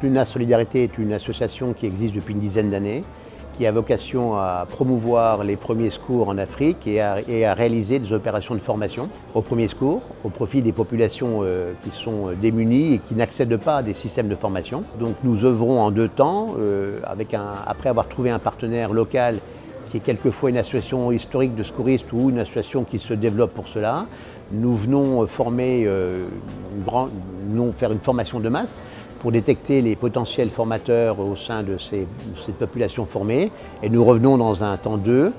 L'UNAS Solidarité est une association qui existe depuis une dizaine d'années, qui a vocation à promouvoir les premiers secours en Afrique et à réaliser des opérations de formation aux premiers secours au profit des populations qui sont démunies et qui n'accèdent pas à des systèmes de formation. Donc nous œuvrons en deux temps, après avoir trouvé un partenaire local qui est quelquefois une association historique de secouristes ou une association qui se développe pour cela. Nous venons faire une formation de masse pour détecter les potentiels formateurs au sein de cette population formée. Et nous revenons dans un temps 2,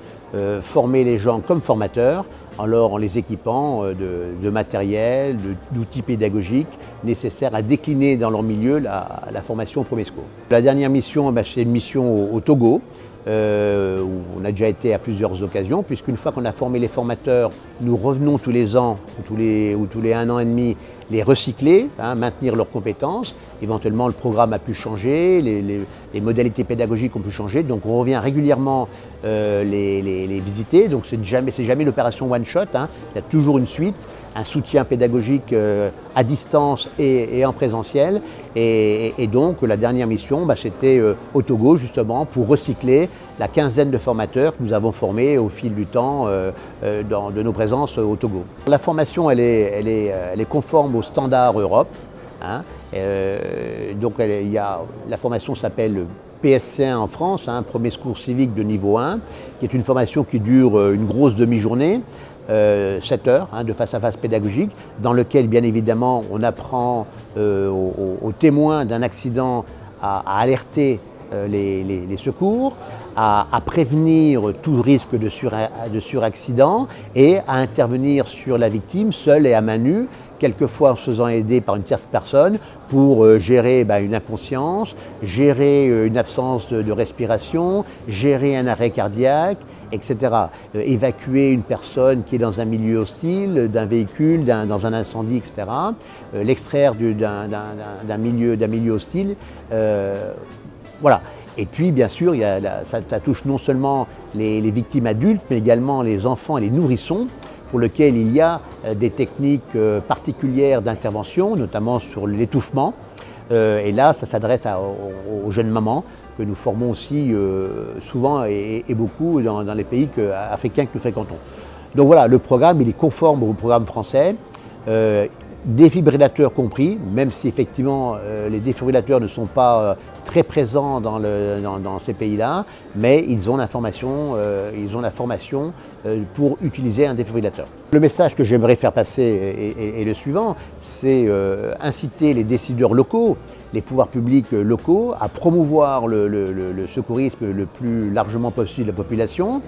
former les gens comme formateurs, en les équipant de matériel, d'outils pédagogiques nécessaires à décliner dans leur milieu la formation au premier secours. La dernière mission, c'est une mission au Togo, où on a déjà été à plusieurs occasions, puisqu'une fois qu'on a formé les formateurs, nous revenons tous les ans ou tous les 1 an et demi les recycler, maintenir leurs compétences. Éventuellement, le programme a pu changer, les modalités pédagogiques ont pu changer, donc on revient régulièrement les visiter. Donc c'est jamais l'opération one shot, il y a toujours une suite, un soutien pédagogique à distance et en présentiel. Et donc la dernière mission, c'était au Togo justement pour recycler la quinzaine de formateurs que nous avons formés au fil du temps de nos présences au Togo. La formation elle est conforme aux standards Europe. Donc la formation s'appelle PSC1 en France, premier secours civique de niveau 1, qui est une formation qui dure une grosse demi-journée, 7 heures de face-à-face pédagogique, dans lequel bien évidemment on apprend aux témoins d'un accident à alerter les secours, à prévenir tout risque de suraccident et à intervenir sur la victime seule et à main nue, quelquefois en se faisant aider par une tierce personne pour gérer une inconscience, gérer une absence de respiration, gérer un arrêt cardiaque, etc. Évacuer une personne qui est dans un milieu hostile, d'un véhicule, dans un incendie, etc. L'extraire d'un milieu hostile. Voilà. Et puis, bien sûr, ça touche non seulement les victimes adultes, mais également les enfants et les nourrissons, pour lesquels il y a des techniques particulières d'intervention, notamment sur l'étouffement. Et là, ça s'adresse aux jeunes mamans, que nous formons aussi souvent et beaucoup dans les pays africains que nous fréquentons. Donc voilà, le programme, il est conforme au programme français. Défibrillateurs compris, même si effectivement les défibrillateurs ne sont pas très présents dans ces pays-là, mais ils ont la formation pour utiliser un défibrillateur. Le message que j'aimerais faire passer est le suivant, c'est inciter les décideurs locaux, les pouvoirs publics locaux à promouvoir le secourisme le plus largement possible de la population,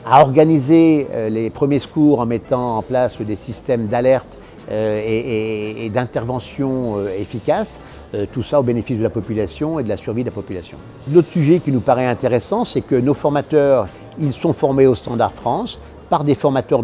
à organiser les premiers secours en mettant en place des systèmes d'alerte et d'intervention efficaces, tout ça au bénéfice de la population et de la survie de la population. L'autre sujet qui nous paraît intéressant, c'est que nos formateurs, ils sont formés au Standard France par des formateurs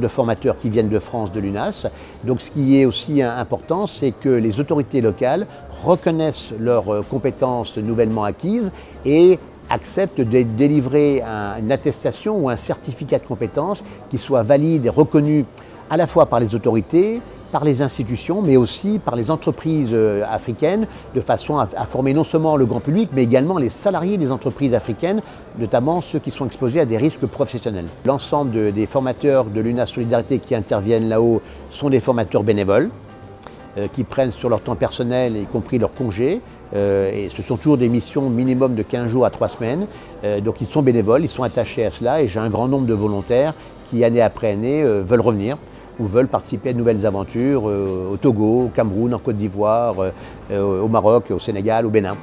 qui viennent de France, de l'UNAS. Donc ce qui est aussi important, c'est que les autorités locales reconnaissent leurs compétences nouvellement acquises et acceptent de délivrer une attestation ou un certificat de compétence qui soit valide et reconnu à la fois par les autorités, par les institutions, mais aussi par les entreprises africaines, de façon à former non seulement le grand public, mais également les salariés des entreprises africaines, notamment ceux qui sont exposés à des risques professionnels. L'ensemble des formateurs de l'UNAS Solidarité qui interviennent là-haut sont des formateurs bénévoles, qui prennent sur leur temps personnel, y compris leurs congés, et ce sont toujours des missions minimum de 15 jours à 3 semaines, donc ils sont bénévoles, ils sont attachés à cela, et j'ai un grand nombre de volontaires qui, année après année, veulent revenir ou veulent participer à de nouvelles aventures au Togo, au Cameroun, en Côte d'Ivoire, au Maroc, au Sénégal, au Bénin.